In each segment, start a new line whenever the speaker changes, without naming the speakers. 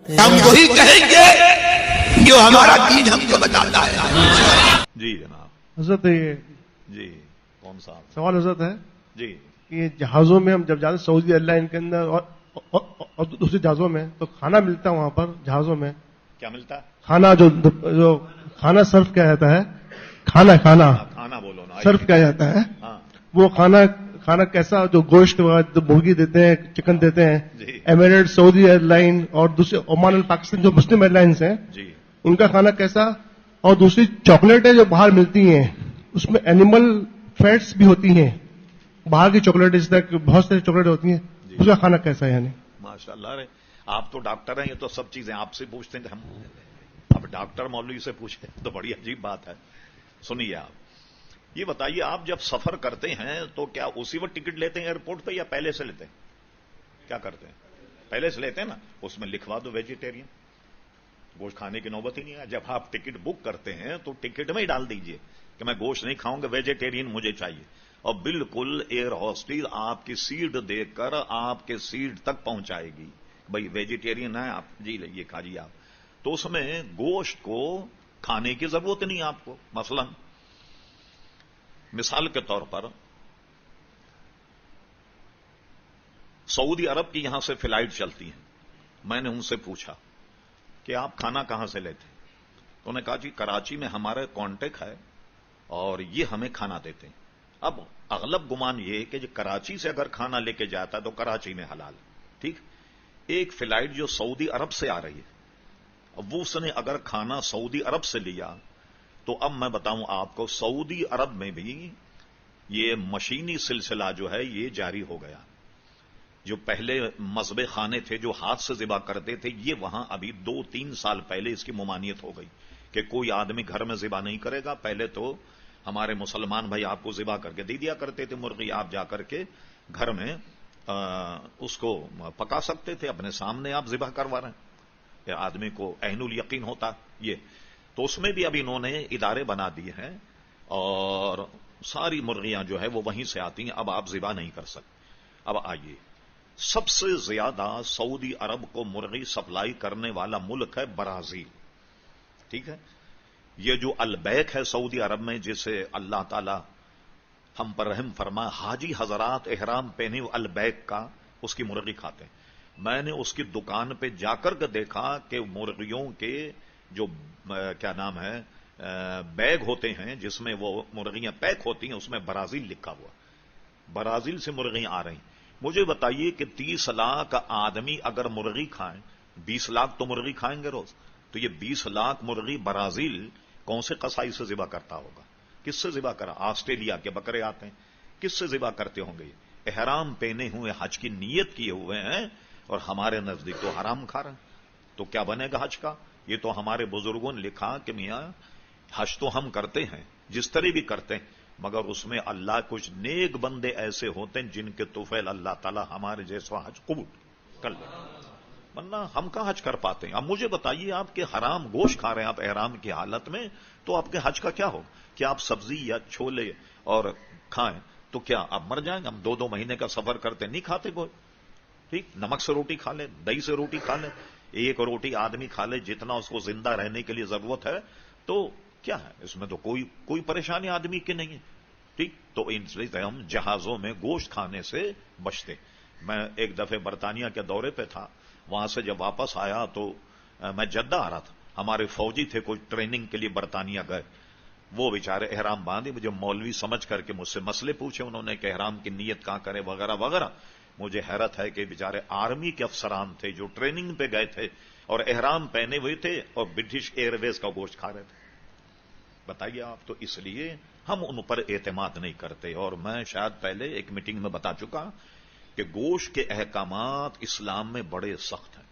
ہم وہی کہیں گے جو ہمارا دین ہم کو بتاتا ہے.
جی جناب.
حضرت یہ
جی کون سا
سوال حضرت ہے
جی
کہ جہازوں میں ہم جب جاتے سعودی ایئر لائن کے اندر اور دوسرے جہازوں میں تو کھانا ملتا ہے وہاں پر جہازوں میں
کیا ملتا ہے؟
کھانا جو کھانا سرو کیا جاتا ہے کھانا
کھانا بولو نا.
سرو کیا جاتا ہے
ہاں
وہ کھانا کیسا جو گوشت جو مرغی دیتے ہیں چکن دیتے ہیں
جی
ایمریٹس سعودی ایئر لائن اور دوسرے عمان الپاکستان جو مسلم ایئر لائنس ہیں
جی
ان کا کھانا کیسا اور دوسری چاکلیٹیں جو باہر ملتی ہیں اس میں اینیمل فیٹس بھی ہوتی ہیں باہر کی چاکلیٹ جس طرح بہت ساری چاکلیٹ ہوتی ہیں اس کا کھانا کیسا ہے یعنی
ماشاء اللہ. ارے آپ تو ڈاکٹر ہیں, یہ تو سب چیزیں آپ سے پوچھتے ہیں. ہم اب ڈاکٹر مولوی سے پوچھیں تو بڑی عجیب بات ہے. سنیے آپ یہ بتائیے, آپ جب سفر کرتے ہیں تو کیا اسی وقت ٹکٹ لیتے ہیں ایئرپورٹ پہ یا پہلے سے لیتے ہیں؟ کیا کرتے ہیں؟ پہلے سے لیتے ہیں نا. اس میں لکھوا دو ویجیٹیرین, گوشت کھانے کی نوبت ہی نہیں ہے. جب آپ ٹکٹ بک کرتے ہیں تو ٹکٹ میں ہی ڈال دیجئے کہ میں گوشت نہیں کھاؤں گا, ویجیٹیرین مجھے چاہیے. اور بالکل ایئر ہوسٹس آپ کی سیٹ دیکھ کر آپ کے سیٹ تک پہنچائے گی. بھئی ویجیٹیرین ہے آپ, جی لئیے کھاجیے آپ. تو اس میں گوشت کو کھانے کی ضرورت نہیں آپ کو. مثلا مثال کے طور پر سعودی عرب کی یہاں سے فلائٹ چلتی ہیں. میں نے ان سے پوچھا کہ آپ کھانا کہاں سے لیتے ہیں؟ تو انہوں نے کہا جی کراچی میں ہمارا کانٹیکٹ ہے اور یہ ہمیں کھانا دیتے ہیں. اب اغلب گمان یہ کہ جو کراچی سے اگر کھانا لے کے جاتا ہے تو کراچی میں حلال. ٹھیک, ایک فلائٹ جو سعودی عرب سے آ رہی ہے, اب وہ اس نے اگر کھانا سعودی عرب سے لیا تو اب میں بتاؤں آپ کو سعودی عرب میں بھی یہ مشینی سلسلہ جو ہے یہ جاری ہو گیا. جو پہلے مذبح خانے تھے جو ہاتھ سے ذبح کرتے تھے, یہ وہاں ابھی 2-3 سال پہلے اس کی ممانعت ہو گئی کہ کوئی آدمی گھر میں ذبح نہیں کرے گا. پہلے تو ہمارے مسلمان بھائی آپ کو ذبح کر کے دے دیا کرتے تھے مرغی, آپ جا کر کے گھر میں اس کو پکا سکتے تھے, اپنے سامنے آپ ذبح کروا رہے ہیں, آدمی کو عین الیقین ہوتا یہ. تو اس میں بھی ابھی انہوں نے ادارے بنا دیے ہیں اور ساری مرغیاں جو ہے وہ وہیں سے آتی ہیں, اب آپ ذبح نہیں کر سکتے. اب آئیے, سب سے زیادہ سعودی عرب کو مرغی سپلائی کرنے والا ملک ہے برازیل. ٹھیک ہے, یہ جو البیک ہے سعودی عرب میں, جسے اللہ تعالی ہم پر رحم فرما, حاجی حضرات احرام پہنے البیک کا اس کی مرغی کھاتے ہیں. میں نے اس کی دکان پہ جا کر کے دیکھا کہ مرغیوں کے جو کیا نام ہے بیگ ہوتے ہیں جس میں وہ مرغیاں پیک ہوتی ہیں, اس میں برازیل لکھا ہوا. برازیل سے مرغیاں آ رہی. مجھے بتائیے کہ 30 لاکھ آدمی اگر مرغی کھائیں, 20 لاکھ تو مرغی کھائیں گے روز, تو یہ 20 لاکھ مرغی برازیل کون سے قصائی سے ذبح کرتا ہوگا؟ کس سے ذبح کرا؟ آسٹریلیا کے بکرے آتے ہیں, کس سے ذبح کرتے ہوں گے؟ احرام پہنے ہوئے حج کی نیت کیے ہوئے ہیں اور ہمارے نزدیک تو حرام کھا رہے ہیں. تو کیا بنے گا حج کا؟ یہ تو ہمارے بزرگوں نے لکھا کہ میاں حج تو ہم کرتے ہیں جس طرح بھی کرتے ہیں, مگر اس میں اللہ کچھ نیک بندے ایسے ہوتے ہیں جن کے طفیل اللہ تعالی ہمارے جیسا حج قبول کر لے, ورنہ ہم کہاں حج کر پاتے ہیں. اب مجھے بتائیے, آپ کے حرام گوشت کھا رہے ہیں آپ احرام کی حالت میں, تو آپ کے حج کا کیا ہو؟ کیا آپ سبزی یا چھولے اور کھائیں تو کیا آپ مر جائیں گے؟ ہم 2 مہینے کا سفر کرتے نہیں کھاتے گوشت. ٹھیک, نمک سے روٹی کھا لیں, دہی سے روٹی کھا لیں, ایک روٹی آدمی کھا لے جتنا اس کو زندہ رہنے کے لیے ضرورت ہے, تو کیا ہے اس میں؟ تو کوئی پریشانی آدمی کی نہیں ہے. ٹھیک, تو ان سے ہم جہازوں میں گوشت کھانے سے بچتے. میں ایک دفعہ برطانیہ کے دورے پہ تھا, وہاں سے جب واپس آیا تو میں جدہ آ رہا تھا, ہمارے فوجی تھے کوئی ٹریننگ کے لیے برطانیہ گئے, وہ بیچارے احرام باندھے, مجھے مولوی سمجھ کر کے مجھ سے مسئلے پوچھے انہوں نے کہ احرام کی نیت کہاں کرے وغیرہ وغیرہ. مجھے حیرت ہے کہ بیچارے آرمی کے افسران تھے جو ٹریننگ پہ گئے تھے اور احرام پہنے ہوئے تھے اور برٹش ایئر ویز کا گوشت کھا رہے تھے. بتائیے آپ. تو اس لیے ہم ان پر اعتماد نہیں کرتے. اور میں شاید پہلے ایک میٹنگ میں بتا چکا کہ گوشت کے احکامات اسلام میں بڑے سخت ہیں.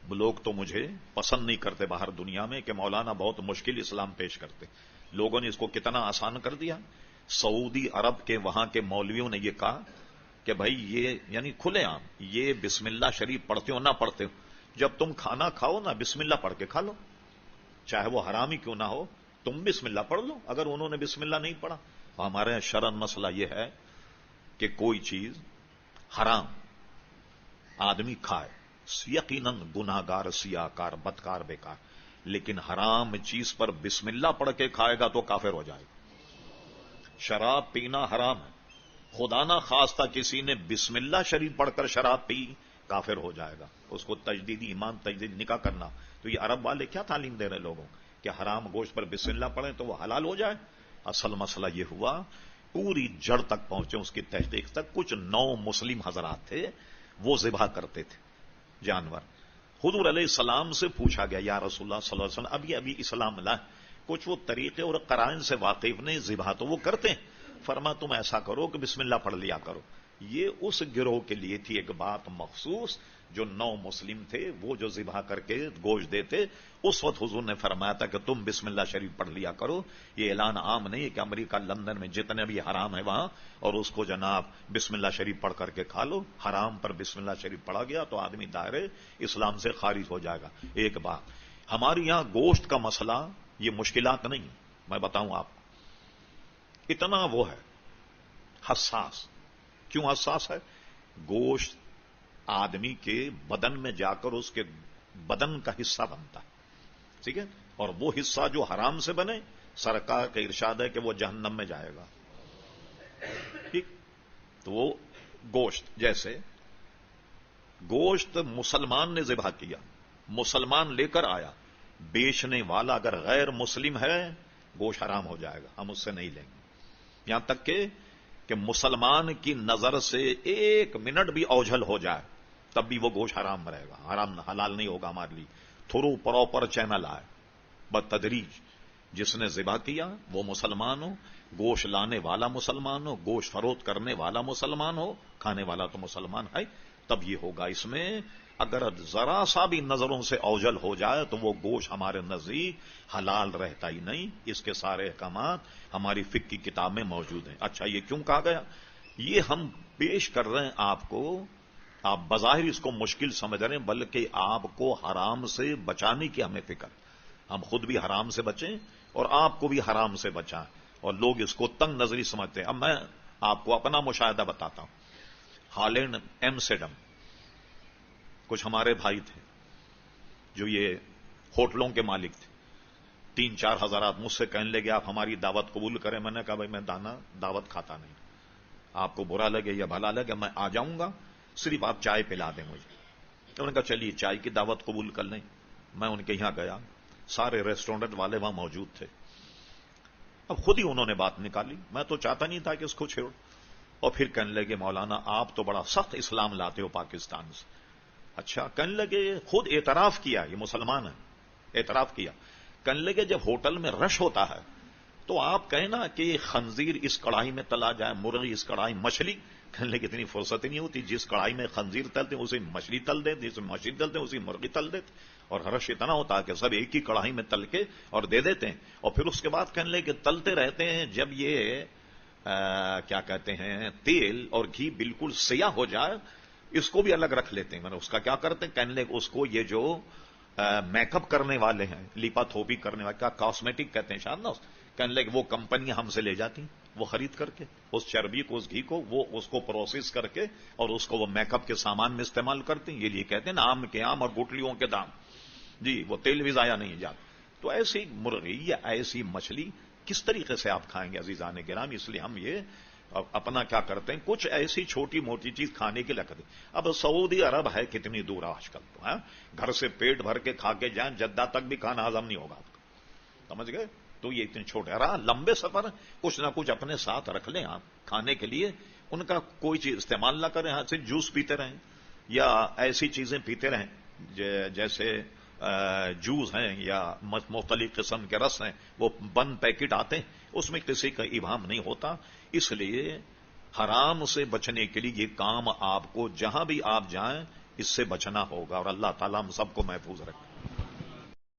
لوگ تو مجھے پسند نہیں کرتے باہر دنیا میں کہ مولانا بہت مشکل اسلام پیش کرتے. لوگوں نے اس کو کتنا آسان کر دیا. سعودی عرب کے وہاں کے مولویوں نے یہ کہا کہ بھائی یہ یعنی کھلے عام یہ بسم اللہ شریف پڑھتے ہو نہ پڑھتے ہو, جب تم کھانا کھاؤ نا بسم اللہ پڑھ کے کھا لو, چاہے وہ حرام ہی کیوں نہ ہو, تم بسم اللہ پڑھ لو. اگر انہوں نے بسم اللہ نہیں پڑھا, ہمارے یہاں شرعن مسئلہ یہ ہے کہ کوئی چیز حرام آدمی کھائے یقیناً گناہگار، سیاہکار، بدکار، بیکار، لیکن حرام چیز پر بسم اللہ پڑھ کے کھائے گا تو کافر ہو جائے گا۔ شراب پینا حرام ہے، خدا نہ خواستہ کسی نے بسم اللہ شریف پڑھ کر شراب پی، کافر ہو جائے گا، اس کو تجدید ایمان، تجدید نکاح کرنا۔ تو یہ عرب والے کیا تعلیم دے رہے لوگوں کہ حرام گوشت پر بسم اللہ پڑھیں تو وہ حلال ہو جائے؟ اصل مسئلہ یہ ہوا، پوری جڑ تک پہنچے اس کی تحقیق تک۔ کچھ نو مسلم حضرات تھے، وہ ذبح کرتے تھے جانور۔ حضور علیہ السلام سے پوچھا گیا، یا رسول اللہ صلی اللہ علیہ وسلم، ابھی اسلام لائے، کچھ وہ طریقے اور قرائن سے واقف نہیں، ذبح تو وہ کرتے ہیں، فرما تم ایسا کرو کہ بسم اللہ پڑھ لیا کرو۔ یہ اس گروہ کے لیے تھی ایک بات مخصوص، جو نو مسلم تھے، وہ جو ذبح کر کے گوشت دیتے، اس وقت حضور نے فرمایا تھا کہ تم بسم اللہ شریف پڑھ لیا کرو۔ یہ اعلان عام نہیں ہے کہ امریکہ، لندن میں جتنے بھی حرام ہے وہاں، اور اس کو جناب بسم اللہ شریف پڑھ کر کے کھا لو۔ حرام پر بسم اللہ شریف پڑھا گیا تو آدمی دائرے اسلام سے خارج ہو جائے گا۔ ایک بات، ہمارے یہاں گوشت کا مسئلہ یہ مشکلات نہیں، میں بتاؤں آپ کو، اتنا وہ ہے حساس۔ کیوں حساس ہے؟ گوشت آدمی کے بدن میں جا کر اس کے بدن کا حصہ بنتا ہے، ٹھیک ہے، اور وہ حصہ جو حرام سے بنے، سرکار کا ارشاد ہے کہ وہ جہنم میں جائے گا، ٹھیک۔ تو وہ گوشت، جیسے گوشت مسلمان نے ذبح کیا، مسلمان لے کر آیا، بیچنے والا اگر غیر مسلم ہے گوشت حرام ہو جائے گا، ہم اس سے نہیں لیں گے، یہاں تک کہ مسلمان کی نظر سے ایک منٹ بھی اوجھل ہو جائے تب بھی وہ گوشت حرام رہے گا، حرام حلال نہیں ہوگا ہمارے لیے۔ تھرو پراپر چینل آئے، بتدریج، جس نے ذبح کیا وہ مسلمان ہو، گوشت لانے والا مسلمان ہو، گوشت فروخت کرنے والا مسلمان ہو، کھانے والا تو مسلمان ہے، تب یہ ہوگا۔ اس میں اگر ذرا سا بھی نظروں سے اوجل ہو جائے تو وہ گوشت ہمارے نزدیک حلال رہتا ہی نہیں۔ اس کے سارے احکامات ہماری فقہ کی کتاب میں موجود ہیں۔ اچھا، یہ کیوں کہا گیا؟ یہ ہم پیش کر رہے ہیں آپ کو، آپ بظاہر اس کو مشکل سمجھ رہے ہیں، بلکہ آپ کو حرام سے بچانے کی ہمیں فکر، ہم خود بھی حرام سے بچیں اور آپ کو بھی حرام سے بچائیں، اور لوگ اس کو تنگ نظری سمجھتے ہیں۔ اب میں آپ کو اپنا مشاہدہ بتاتا ہوں۔ ہالینڈ ایمسٹرڈم کچھ ہمارے بھائی تھے جو یہ ہوٹلوں کے مالک تھے، 3-4 حضرات مجھ سے کہنے لگے آپ ہماری دعوت قبول کریں۔ میں نے کہا بھائی میں دعوت کھاتا نہیں، آپ کو برا لگے یا بھلا لگے میں آ جاؤں گا، صرف آپ چائے پلا دیں مجھے۔ انہوں نے کہا چلیے چائے کی دعوت قبول کر لیں۔ میں ان کے یہاں گیا، سارے ریسٹورینٹ والے وہاں موجود تھے۔ اب خود ہی انہوں نے بات نکالی، میں تو چاہتا نہیں تھا کہ اس کو چھیڑو، اور پھر کہنے لگے مولانا آپ تو بڑا سخت اسلام لاتے ہو پاکستان سے۔ اچھا، کہنے لگے، خود اعتراف کیا، یہ مسلمان ہے، اعتراف کیا، کہنے لگے جب ہوٹل میں رش ہوتا ہے تو آپ کہیں نا کہ خنزیر اس کڑائی میں تلا جائے، مرغی اس کڑائی، مچھلی، کہنے لگے اتنی فرصت ہی نہیں ہوتی، جس کڑائی میں خنزیر تلتے ہیں اسی مچھلی تل دیتے، جس میں مچھلی تلتے ہیں اسی مرغی تل دیتے، اور رش اتنا ہوتا ہے کہ سب ایک ہی کڑائی میں تل کے اور دے دیتے ہیں، اور پھر اس کے بعد کہنے لگے کہ تلتے رہتے ہیں، جب یہ کیا کہتے ہیں تیل اور گھی بالکل سیاہ ہو جائے اس کو بھی الگ رکھ لیتے ہیں۔ میں نے اس کا کیا کرتے ہیں؟ کہنے لگے اس کو یہ جو میک اپ کرنے والے ہیں، لیپا تھوپی کرنے والے، کیا کاسمیٹک کہتے ہیں شاید نا، کہنے لگے وہ کمپنیاں ہم سے لے جاتی ہیں، وہ خرید کر کے اس چربی کو، اس گھی کو، وہ اس کو پروسیس کر کے اور اس کو وہ میک اپ کے سامان میں استعمال کرتے ہیں۔ یہ لیے کہتے ہیں نا آم کے آم اور گٹلیوں کے دام، جی وہ تیل بھی ضائع نہیں جاتا۔ تو ایسی مرغی یا ایسی مچھلی کس طریقے سے آپ کھائیں گے عزیزان گرامی؟ اس لیے ہم یہ اپنا کیا کرتے ہیں، کچھ ایسی چھوٹی موٹی چیز کھانے کی لگتی۔ اب سعودی عرب ہے کتنی دور آج کل، تو گھر سے پیٹ بھر کے کھا کے جائیں، جدہ تک بھی کھانا ہضم نہیں ہوگا آپ کو، سمجھ گئے؟ تو یہ اتنے چھوٹے لمبے سفر کچھ نہ کچھ اپنے ساتھ رکھ لیں آپ کھانے کے لیے، ان کا کوئی چیز استعمال نہ کریں، ہاں صرف جوس پیتے رہیں یا ایسی چیزیں پیتے رہیں جیسے جوس ہیں یا مختلف قسم کے رس ہیں، وہ بند پیکٹ آتے ہیں، اس میں کسی کا ابہام نہیں ہوتا۔ اس لیے حرام سے بچنے کے لیے یہ کام آپ کو جہاں بھی آپ جائیں اس سے بچنا ہوگا، اور اللہ تعالیٰ ہم سب کو محفوظ رکھے۔